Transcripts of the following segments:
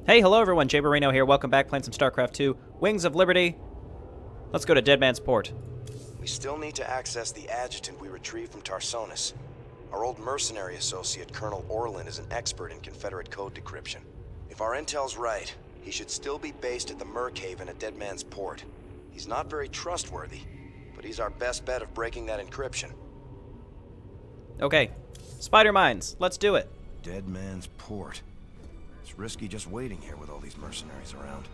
Hey, hello everyone, Jayborino here. Welcome back, playing some StarCraft 2. Wings of Liberty. Let's go to Dead Man's Port. We still need to access the Adjutant we retrieved from Tarsonis. Our old mercenary associate, Colonel Orlin, is an expert in Confederate code decryption. If our intel's right, he should still be based at the Merc Haven at Dead Man's Port. He's not very trustworthy, but he's our best bet of breaking that encryption. Okay, Spider Mines, let's do it. Dead Man's Port. It's risky just waiting here with all these mercenaries around.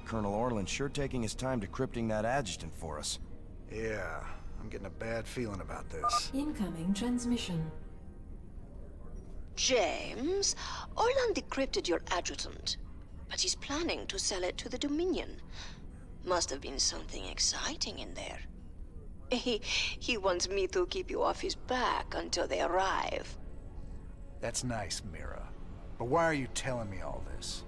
Colonel Orlin's sure taking his time decrypting that Adjutant for us. Yeah, I'm getting a bad feeling about this. Incoming transmission. James, Orlan decrypted your Adjutant, but he's planning to sell it to the Dominion. Must have been something exciting in there. He wants me to keep you off his back until they arrive. That's nice, Mira. But why are you telling me all this?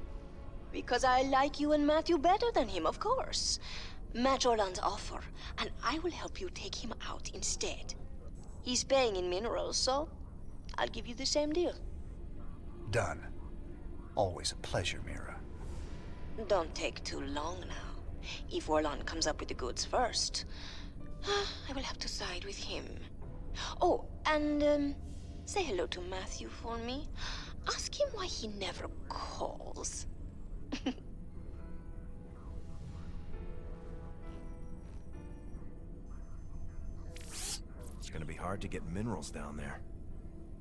Because I like you and Matthew better than him, of course. Match Orlan's offer, and I will help you take him out instead. He's paying in minerals, so I'll give you the same deal. Done. Always a pleasure, Mira. Don't take too long now. If Orlan comes up with the goods first, I will have to side with him. Oh, and say hello to Matthew for me. Ask him why he never calls. It's gonna be hard to get minerals down there.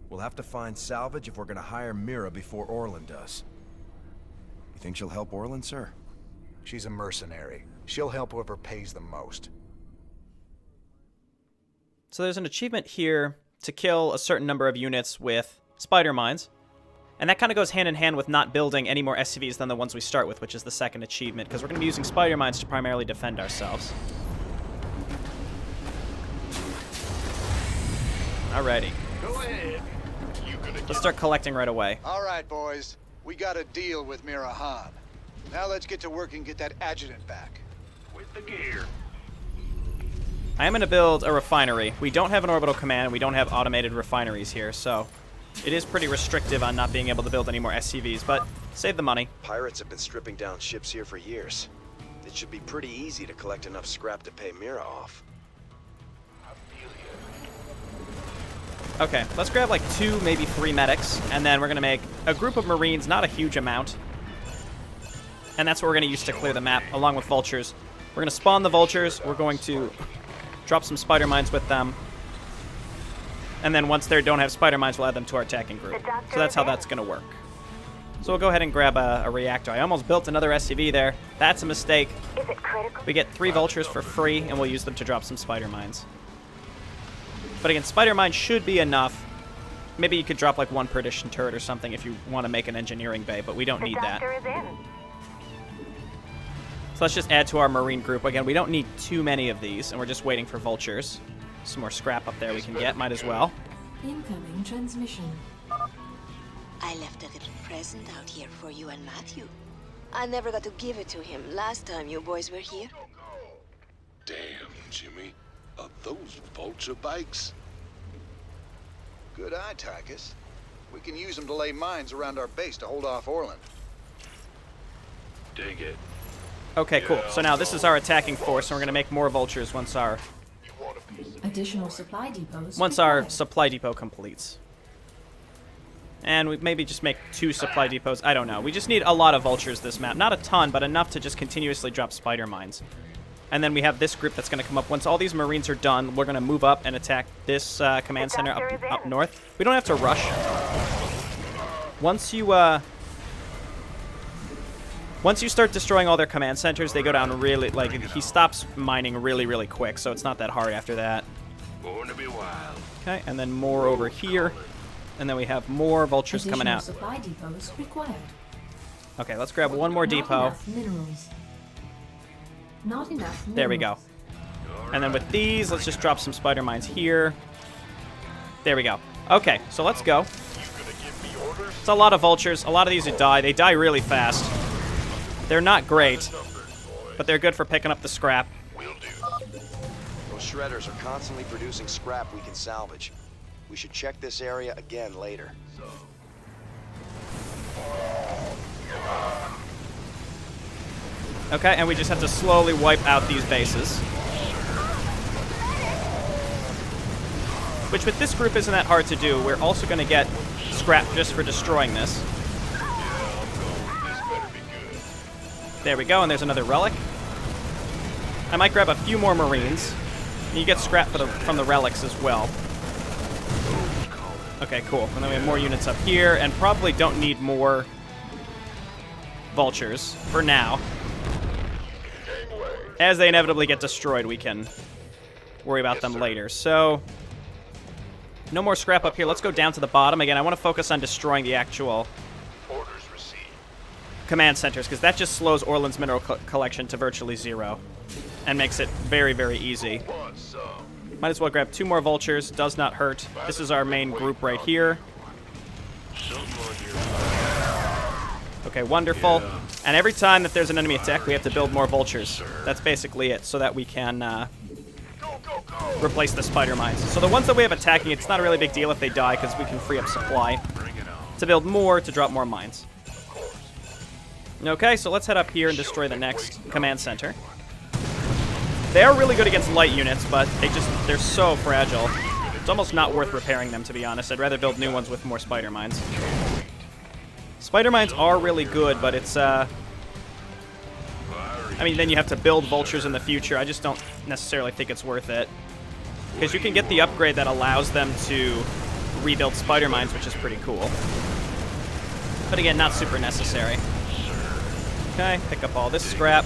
We'll have to find salvage if we're gonna hire Mira before Orlin does. You think she'll help Orlin, sir? She's a mercenary. She'll help whoever pays the most. So there's an achievement here to kill a certain number of units with Spider Mines. And that kind of goes hand in hand with not building any more SCVs than the ones we start with, which is the second achievement, because we're going to be using Spider Mines to primarily defend ourselves. Alrighty. Go ahead. Let's start collecting right away. All right, boys. We got a deal with Mira Han. Now let's get to work and get that Adjutant back. With the gear. I am going to build a refinery. We don't have an orbital command. We don't have automated refineries here, so it is pretty restrictive on not being able to build any more SCVs, but save the money. Pirates have been stripping down ships here for years. It should be pretty easy to collect enough scrap to pay Mira off. Okay, let's grab like 2, maybe 3 medics, and then we're going to make a group of Marines, not a huge amount. And that's what we're going to use to clear the map, along with Vultures. We're going to spawn the Vultures, we're going to drop some Spider Mines with them, and then once they don't have Spider Mines, we'll add them to our attacking group. So that's how that's going to work. So we'll go ahead and grab a reactor. I almost built another SCV there. That's a mistake. Is it critical? We get 3 Vultures for free, and we'll use them to drop some Spider Mines. But again, Spider Mines should be enough. Maybe you could drop like 1 perdition turret or something if you want to make an engineering bay, but we don't need that. Is in. So let's just add to our Marine group. Again, we don't need too many of these, and we're just waiting for Vultures. Some more scrap up there we can get, might as well. Incoming transmission. I left a little present out here for you and Matthew. I never got to give it to him last time you boys were here. Damn, Jimmy. Are those Vulture bikes? Good eye, Tychus. We can use them to lay mines around our base to hold off Orlan. Dig it. Okay, cool. So now this is our attacking force, and we're going to make more Vultures once our Additional supply depots. supply depot completes. And we maybe just make 2 supply depots. I don't know. We just need a lot of Vultures this map. Not a ton, but enough to just continuously drop Spider Mines. And then we have this group that's going to come up. Once all these Marines are done, we're going to move up and attack this command center up north. We don't have to rush. Once you start destroying all their command centers, they go down really, like, he stops mining really, really quick, so it's not that hard after that. Born to be wild. Okay, and then more over here. And then we have more Vultures coming out. Supply depots required. Okay, let's grab 1 more depot. Not enough minerals. Not enough minerals. There we go. And then with these, let's just drop some Spider Mines here. There we go. Okay, so let's go. It's a lot of Vultures. A lot of these who die. They die really fast. They're not great, but they're good for picking up the scrap. Those shredders are constantly producing scrap we can salvage. We should check this area again later. Okay, and we just have to slowly wipe out these bases. Which with this group isn't that hard to do. We're also going to get scrap just for destroying this. There we go, and there's another relic. I might grab a few more Marines. You get scrap from the relics as well. Okay, cool. And then we have more units up here, and probably don't need more vultures for now. As they inevitably get destroyed, we can worry about them later. So, no more scrap up here. Let's go down to the bottom. Again, I want to focus on destroying the actual command centers, because that just slows Orlan's mineral collection to virtually zero and makes it very, very easy. Might as well grab 2 more vultures. Does not hurt. This is our main group right here. Okay, wonderful. And every time that there's an enemy attack, we have to build more vultures. That's basically it, so that we can replace the spider mines. So the ones that we have attacking, it's not a really big deal if they die, because we can free up supply to build more, to drop more mines. Okay, so let's head up here and destroy the next command center. They are really good against light units, but they're so fragile. It's almost not worth repairing them, to be honest. I'd rather build new ones with more spider mines. Spider mines are really good, but it's, I mean, then you have to build vultures in the future. I just don't necessarily think it's worth it. Because you can get the upgrade that allows them to rebuild spider mines, which is pretty cool. But again, not super necessary. Okay, pick up all this scrap.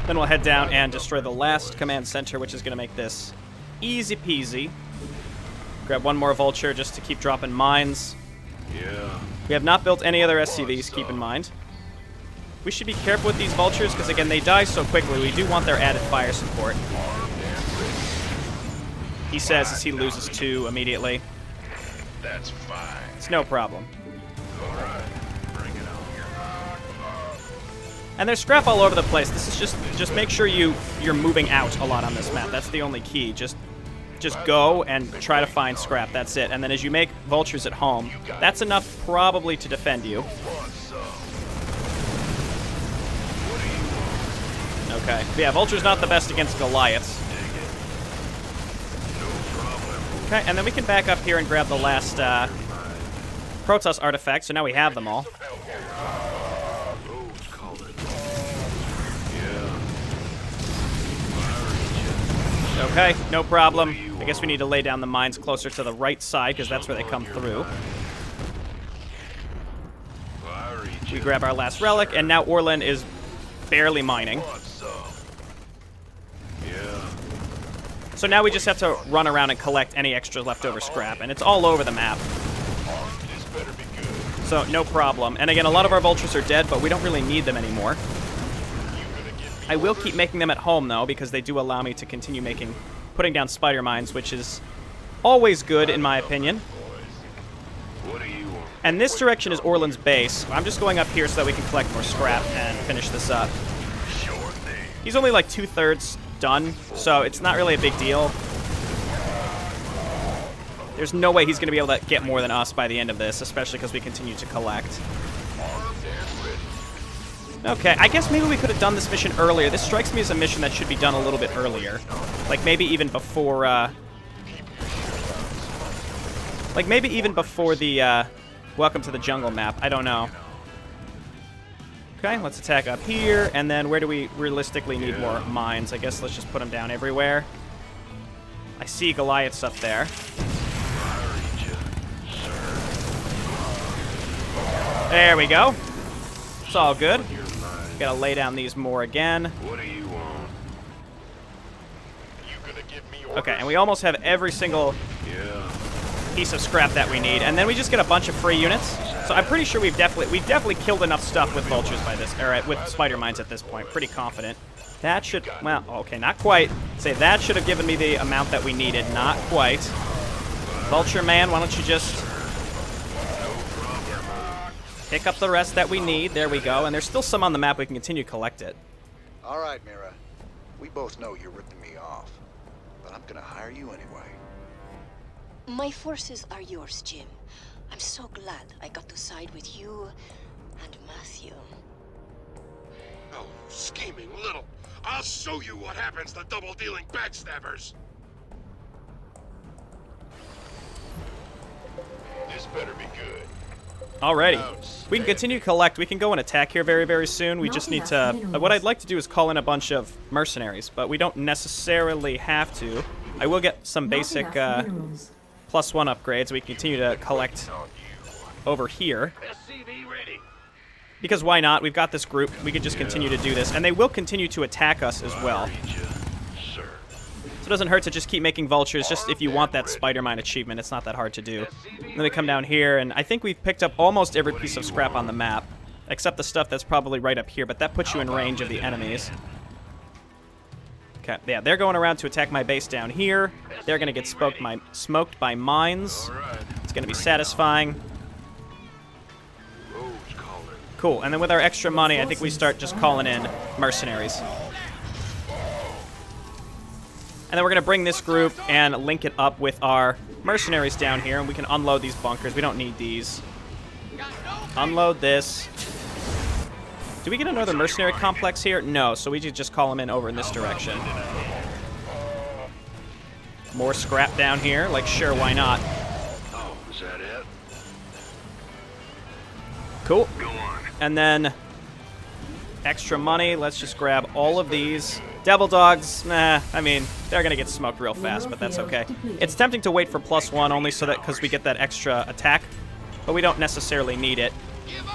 Then we'll head down and destroy the last command center, which is going to make this easy peasy. Grab 1 more vulture just to keep dropping mines. Yeah. We have not built any other SCVs, keep in mind. We should be careful with these vultures, because again, they die so quickly. We do want their added fire support. He says as he loses 2 immediately. That's fine. It's no problem. All right. And there's scrap all over the place. This is just make sure you're moving out a lot on this map. That's the only key. Just go and try to find scrap. That's it. And then as you make vultures at home, that's enough probably to defend you. Okay. But yeah, vulture's not the best against Goliaths. Okay, and then we can back up here and grab the last Protoss artifact. So now we have them all. Okay, no problem. I guess we need to lay down the mines closer to the right side, because that's where they come through. We grab our last relic, and now Orlan is barely mining. So now we just have to run around and collect any extra leftover scrap, and it's all over the map. So, no problem. And again, a lot of our vultures are dead, but we don't really need them anymore. I will keep making them at home, though, because they do allow me to continue putting down spider mines, which is always good, in my opinion. And this direction is Orlan's base. I'm just going up here so that we can collect more scrap and finish this up. He's only like 2/3 done, so it's not really a big deal. There's no way he's going to be able to get more than us by the end of this, especially because we continue to collect. Okay, I guess maybe we could have done this mission earlier. This strikes me as a mission that should be done a little bit earlier. Like, maybe even before, like, maybe even before the, Welcome to the Jungle map. I don't know. Okay, let's attack up here, and then where do we realistically need more mines? I guess let's just put them down everywhere. I see Goliaths up there. There we go. It's all good. Gotta lay down these more again. What do you want? Okay, and we almost have every single piece of scrap that we need, and then we just get a bunch of free units. So I'm pretty sure we've definitely killed enough stuff with vultures by this, or with spider mines at this point. Pretty confident. That should, well, okay, not quite. Say that should have given me the amount that we needed. Not quite. Vulture man, why don't you just pick up the rest that we need. There we go. And there's still some on the map. We can continue to collect it. All right, Mira. We both know you're ripping me off, but I'm gonna hire you anyway. My forces are yours, Jim. I'm so glad I got to side with you and Matthew. Oh, scheming little. I'll show you what happens to double-dealing backstabbers. This better be good. Alrighty. We can continue to collect. We can go and attack here very, very soon. We just need to... what I'd like to do is call in a bunch of mercenaries, but we don't necessarily have to. I will get some basic +1 upgrades. We can continue to collect over here. SCV ready. Because why not? We've got this group. We could just continue to do this. And they will continue to attack us as well. Sir. So it doesn't hurt to just keep making vultures, just if you want that Spider Mine achievement. It's not that hard to do. And then we come down here, and I think we've picked up almost every piece of scrap on the map, except the stuff that's probably right up here, but that puts you in range of the enemies. Okay, yeah, they're going around to attack my base down here. They're going to get smoked by mines. It's going to be satisfying. Cool, and then with our extra money, I think we start just calling in mercenaries. And then we're going to bring this group and link it up with our mercenaries down here, and we can unload these bunkers. We don't need these. Unload this. Do we get another mercenary complex here? No, so we just call them in over in this direction. More scrap down here. Like, sure, why not? Oh, is that it? Cool. Go on. And then extra money. Let's just grab all of these. Devil dogs, nah, I mean, they're going to get smoked real fast, but that's okay. It's tempting to wait for +1 only so that because we get that extra attack, but we don't necessarily need it.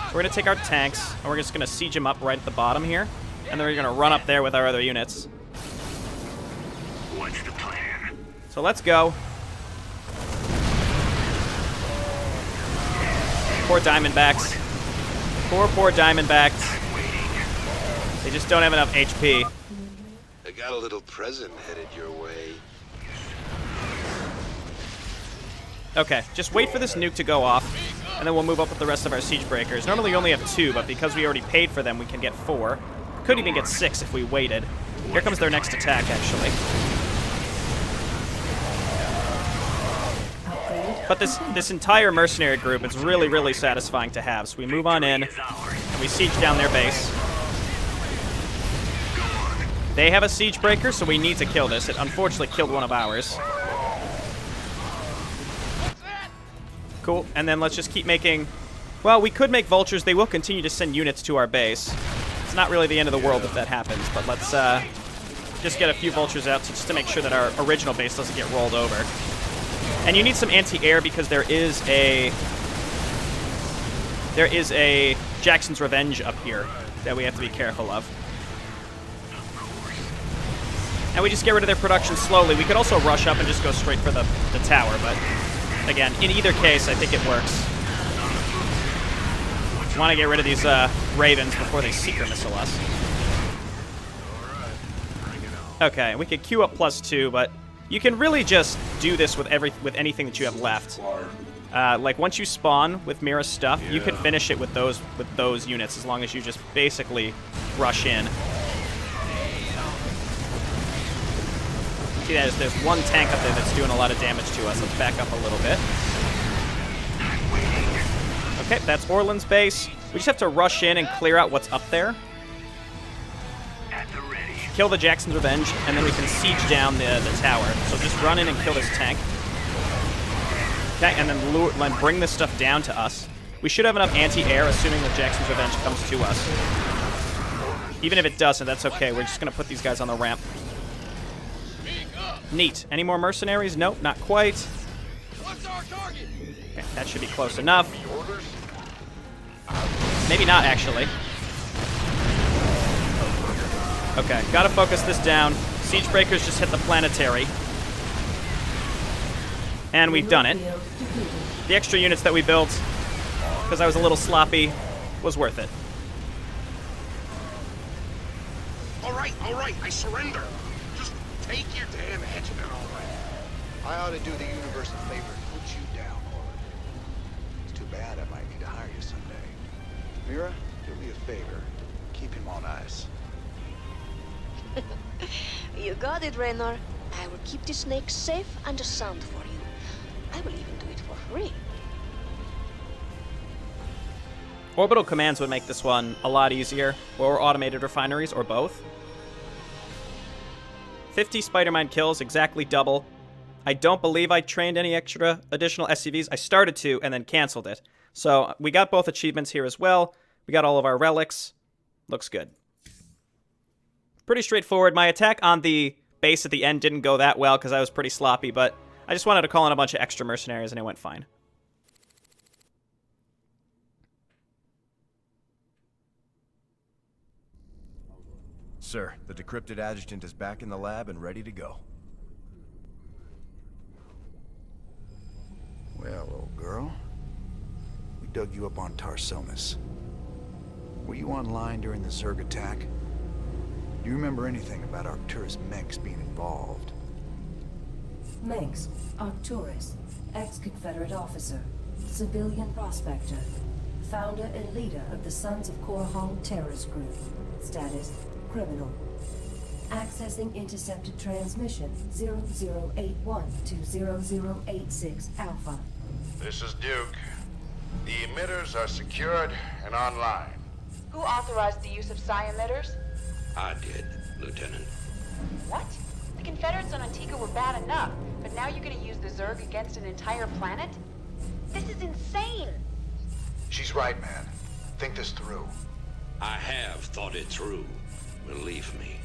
We're going to take our tanks, and we're just going to siege them up right at the bottom here, and then we're going to run up there with our other units. What's the plan? So let's go. Poor Diamondbacks. Poor Diamondbacks. They just don't have enough HP. I got a little present headed your way. Okay, just wait for this nuke to go off, and then we'll move up with the rest of our siege breakers. Normally we only have 2, but because we already paid for them, we can get 4. Could even get 6 if we waited. Here comes their next attack, actually. But this entire mercenary group is really, really satisfying to have. So we move on in, and we siege down their base. They have a siege breaker, so we need to kill this. It unfortunately killed one of ours. Cool, and then let's just keep making... Well, we could make vultures. They will continue to send units to our base. It's not really the end of the world if that happens, but let's just get a few vultures out just to make sure that our original base doesn't get rolled over. And you need some anti-air because there is a Jackson's Revenge up here that we have to be careful of. And we just get rid of their production slowly. We could also rush up and just go straight for the tower, but again, in either case, I think it works. Want to get rid of these ravens before they seeker missile us. Okay, we could queue up +2, but you can really just do this with anything that you have left. Like once you spawn with Mira stuff, you can finish it with those units as long as you just basically rush in. See, there's one tank up there that's doing a lot of damage to us. Let's back up a little bit. Okay, that's Orland's base. We just have to rush in and clear out what's up there. Kill the Jackson's Revenge, and then we can siege down the tower. So just run in and kill this tank. Okay, and then bring this stuff down to us. We should have enough anti-air, assuming that Jackson's Revenge comes to us. Even if it doesn't, that's okay. We're just going to put these guys on the ramp. Neat. Any more mercenaries? Nope, not quite. Okay, that should be close enough. Maybe not, actually. Okay, gotta focus this down. Siege breakers just hit the planetary. And we've done it. The extra units that we built, because I was a little sloppy, was worth it. All right, I surrender. Just take your damn Adjutant already. I ought to do the universe a favor and put you down, Orland. It's too bad I might need to hire you someday. Mira, do me a favor. Keep him on ice. You got it, Raynor. I will keep the snake safe and sound for you. I will even do it for free. Orbital commands would make this one a lot easier, or automated refineries, or both. 50 spider mine kills, exactly double. I don't believe I trained any extra additional SCVs. I started to and then canceled it. So we got both achievements here as well. We got all of our relics. Looks good. Pretty straightforward. My attack on the base at the end didn't go that well because I was pretty sloppy, but I just wanted to call in a bunch of extra mercenaries and it went fine. Sir, the decrypted Adjutant is back in the lab and ready to go. Well, old girl, we dug you up on Tarsonis. Were you online during the Zerg attack? Do you remember anything about Arcturus Mengs being involved? Mengs, Arcturus, ex-Confederate officer, civilian prospector, founder and leader of the Sons of Korhong terrorist group. Status, criminal. Accessing intercepted transmission 0081 to 0086 Alpha. This is Duke. The emitters are secured and online. Who authorized the use of psi emitters? I did, Lieutenant. What? The Confederates on Antigua were bad enough, but now you're gonna use the Zerg against an entire planet? This is insane! She's right, man. Think this through. I have thought it through. Believe me.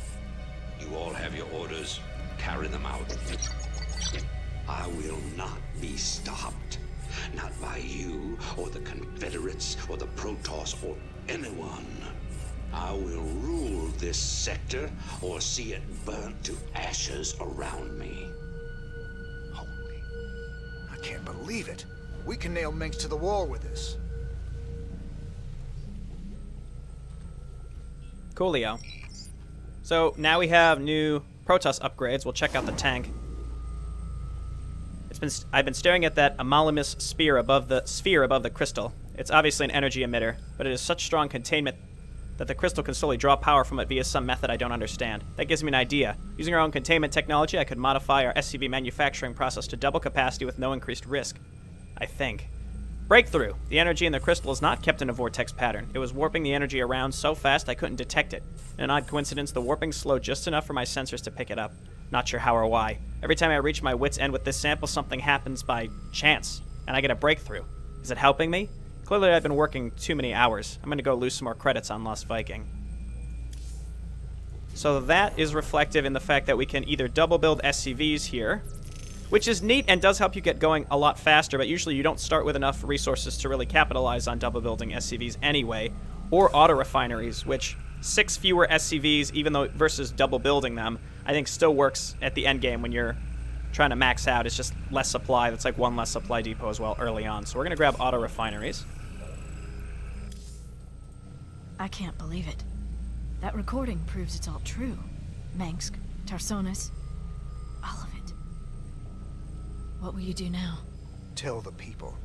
You all have your orders. Carry them out. I will not be stopped. Not by you, or the Confederates, or the Protoss, or anyone. I will rule this sector, or see it burnt to ashes around me. Holy... I can't believe it. We can nail Mengs to the wall with this. Coolio. So now we have new Protoss upgrades. We'll check out the tank. I've been staring at that Amalimus sphere above the crystal. It's obviously an energy emitter, but it is such strong containment that the crystal can slowly draw power from it via some method I don't understand. That gives me an idea. Using our own containment technology, I could modify our SCV manufacturing process to double capacity with no increased risk. I think. Breakthrough. The energy in the crystal is not kept in a vortex pattern. It was warping the energy around so fast I couldn't detect it. In an odd coincidence, the warping slowed just enough for my sensors to pick it up. Not sure how or why. Every time I reach my wit's end with this sample, something happens by chance, and I get a breakthrough. Is it helping me? Clearly I've been working too many hours. I'm going to go lose some more credits on Lost Viking. So that is reflective in the fact that we can either double build SCVs here, which is neat and does help you get going a lot faster, but usually you don't start with enough resources to really capitalize on double building SCVs anyway, or auto refineries, which 6 fewer SCVs, even though versus double building them, I think still works at the end game when you're trying to max out. It's just less supply. That's like one less supply depot as well early on. So we're going to grab auto refineries. I can't believe it. That recording proves it's all true. Mengs, Tarsonis, all of it. What will you do now? Tell the people.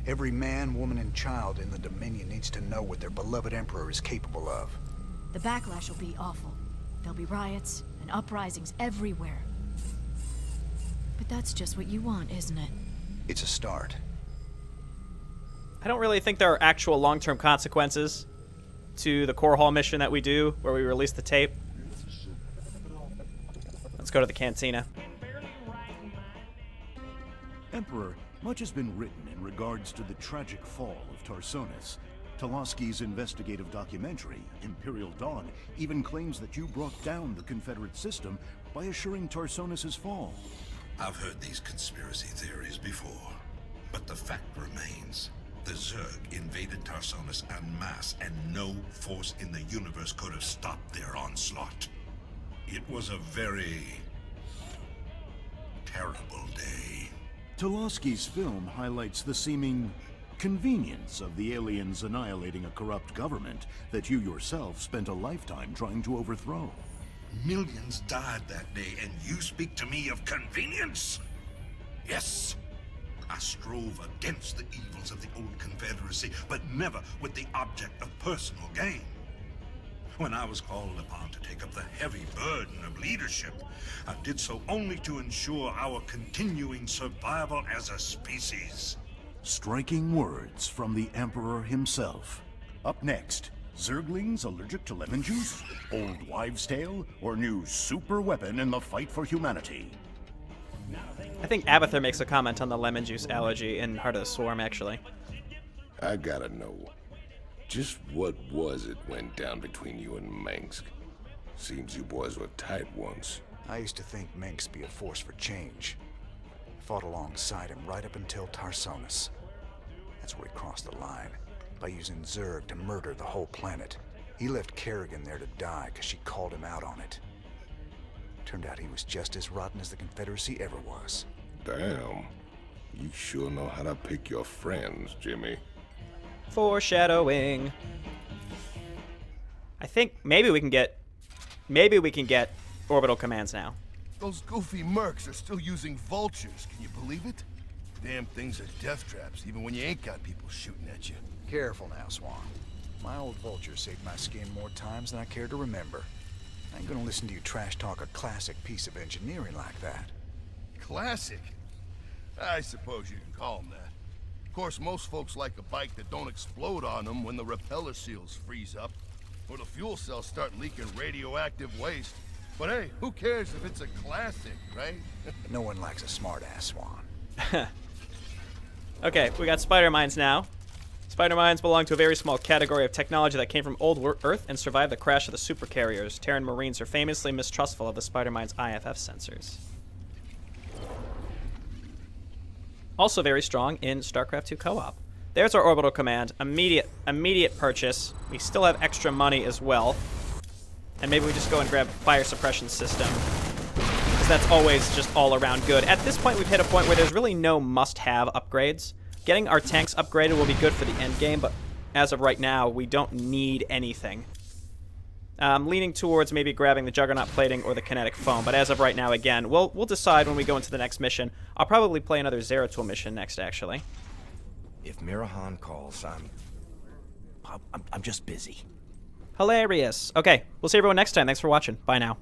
Every man, woman, and child in the Dominion needs to know what their beloved Emperor is capable of. The backlash will be awful. There'll be riots and uprisings everywhere. But that's just what you want, isn't it? It's a start. I don't really think there are actual long-term consequences to the core hall mission that we do, where we release the tape. Let's go to the Cantina. Emperor, much has been written in regards to the tragic fall of Tarsonis. Toloski's investigative documentary, Imperial Dawn, even claims that you brought down the Confederate system by assuring Tarsonis' fall. I've heard these conspiracy theories before, but the fact remains. The Zerg invaded Tarsonis en masse, and no force in the universe could have stopped their onslaught. It was a very terrible day. Toloski's film highlights the seeming convenience of the aliens annihilating a corrupt government that you yourself spent a lifetime trying to overthrow. Millions died that day, and you speak to me of convenience? Yes, I strove against the evils of the old Confederacy, but never with the object of personal gain. When I was called upon to take up the heavy burden of leadership, I did so only to ensure our continuing survival as a species. Striking words from the Emperor himself. Up next, Zerglings allergic to lemon juice, old wives' tale, or new super weapon in the fight for humanity. I think Abathur makes a comment on the lemon juice allergy in Heart of the Swarm, actually. I gotta know, just what was it went down between you and Mengsk? Seems you boys were tight once. I used to think Mengsk be a force for change. Fought alongside him right up until Tarsonis. That's where he crossed the line, by using Zerg to murder the whole planet. He left Kerrigan there to die because she called him out on it. Turned out he was just as rotten as the Confederacy ever was. Damn. You sure know how to pick your friends, Jimmy. Foreshadowing. I think maybe we can get orbital commands now. Those goofy mercs are still using vultures, can you believe it? Damn things are death traps, even when you ain't got people shooting at you. Careful now, Swan. My old vulture saved my skin more times than I care to remember. I ain't gonna listen to you trash talk a classic piece of engineering like that. Classic? I suppose you can call them that. Of course, most folks like a bike that don't explode on them when the repeller seals freeze up, or the fuel cells start leaking radioactive waste. But hey, who cares if it's a classic, right? No one likes a smart-ass Swan. Okay, we got spider mines now. Spider mines belong to a very small category of technology that came from old Earth and survived the crash of the supercarriers. Terran Marines are famously mistrustful of the spider mines' IFF sensors. Also very strong in StarCraft 2 co-op. There's our orbital command. Immediate purchase. We still have extra money as well. And maybe we just go and grab fire suppression system, because that's always just all around good. At this point, we've hit a point where there's really no must-have upgrades. Getting our tanks upgraded will be good for the end game, but as of right now, we don't need anything. I'm leaning towards maybe grabbing the Juggernaut plating or the kinetic foam, but as of right now, again, we'll decide when we go into the next mission. I'll probably play another Zeratul mission next, actually. If Mira calls, I'm just busy. Hilarious. Okay, we'll see everyone next time. Thanks for watching. Bye now.